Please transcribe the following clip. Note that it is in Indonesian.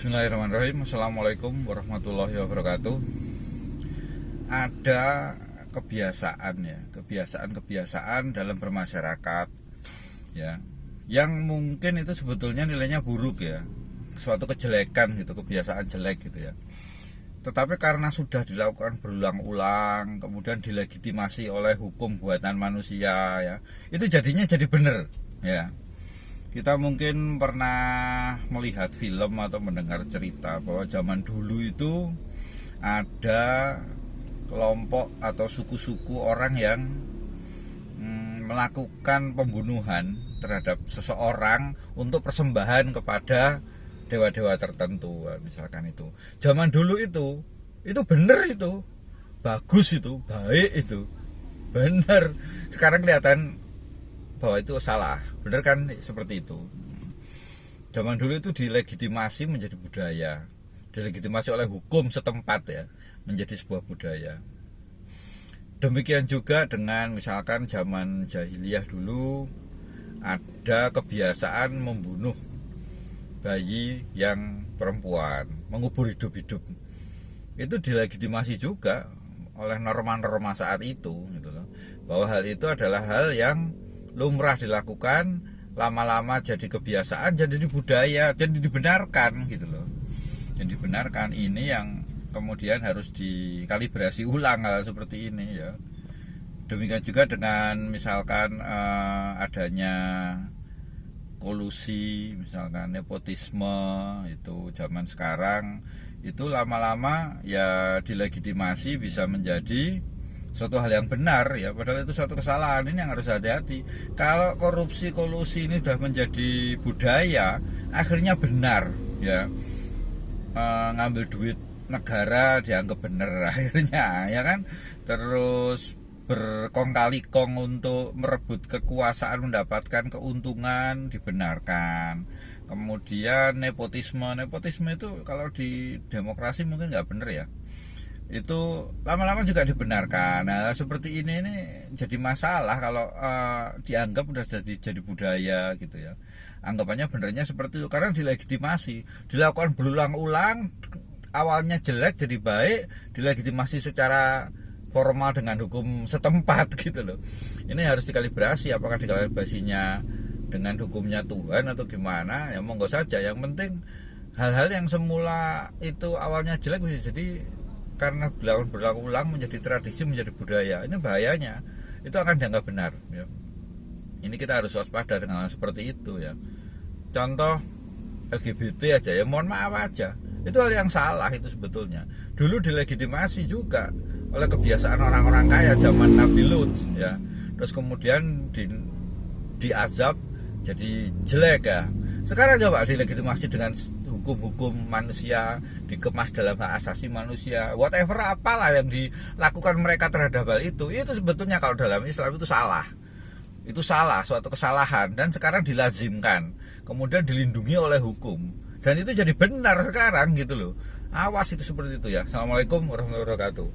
Bismillahirrahmanirrahim. Assalamualaikum warahmatullahi wabarakatuh. Ada kebiasaan dalam bermasyarakat ya, yang mungkin itu sebetulnya nilainya buruk ya, suatu kejelekan gitu, kebiasaan jelek gitu ya. Tetapi karena sudah dilakukan berulang-ulang, kemudian dilegitimasi oleh hukum buatan manusia ya, itu jadinya jadi benar ya. Kita mungkin pernah melihat film atau mendengar cerita bahwa zaman dulu itu ada kelompok atau suku-suku orang yang melakukan pembunuhan terhadap seseorang untuk persembahan kepada dewa-dewa tertentu, misalkan itu. Zaman dulu itu benar, itu bagus, itu baik, itu benar. Sekarang kelihatan bahwa itu salah, benar kan, seperti itu. Zaman dulu itu dilegitimasi menjadi budaya, dilegitimasi oleh hukum setempat ya, menjadi sebuah budaya. Demikian juga dengan misalkan zaman jahiliyah dulu ada kebiasaan membunuh bayi yang perempuan, mengubur hidup-hidup. Itu dilegitimasi juga oleh norma-norma saat itu gitu loh. Bahwa hal itu adalah hal yang lumrah dilakukan, lama-lama jadi kebiasaan, jadi budaya, jadi dibenarkan gitu loh. Jadi dibenarkan. Ini yang kemudian harus dikalibrasi ulang hal seperti ini ya. Demikian juga dengan misalkan adanya kolusi, misalkan nepotisme, itu zaman sekarang itu lama-lama ya dilegitimasi bisa menjadi suatu hal yang benar ya, padahal itu suatu kesalahan. Ini yang harus hati-hati. Kalau korupsi kolusi ini sudah menjadi budaya, akhirnya benar ya, ngambil duit negara dianggap benar akhirnya ya kan. Terus berkong kali kong untuk merebut kekuasaan, mendapatkan keuntungan, dibenarkan. Kemudian nepotisme itu kalau di demokrasi mungkin nggak benar ya, itu lama-lama juga dibenarkan. Nah seperti ini jadi masalah kalau dianggap udah jadi budaya gitu ya. Anggapannya benernya seperti itu karena dilegitimasi, dilakukan berulang-ulang. Awalnya jelek jadi baik, dilegitimasi secara formal dengan hukum setempat gitu loh. Ini harus dikalibrasi, apakah dikalibrasinya dengan hukumnya Tuhan atau gimana ya, monggo saja. Yang penting hal-hal yang semula itu awalnya jelek bisa jadi karena berulang-ulang menjadi tradisi, menjadi budaya. Ini bahayanya, itu akan dianggap benar ya. Ini kita harus waspada dengan hal seperti itu ya. Contoh LGBT aja ya, mohon maaf aja, itu hal yang salah itu sebetulnya. Dulu dilegitimasi juga oleh kebiasaan orang-orang kaya zaman Nabi Lut ya. Terus kemudian diazab jadi jelek ya. Sekarang coba dilegitimasi dengan hukum-hukum manusia, dikemas dalam hak asasi manusia, whatever apalah yang dilakukan mereka terhadap hal itu sebetulnya kalau dalam Islam itu salah. Itu salah, suatu kesalahan, dan sekarang dilazimkan, kemudian dilindungi oleh hukum, dan itu jadi benar sekarang gitu loh. Awas itu seperti itu ya. Assalamualaikum warahmatullahi wabarakatuh.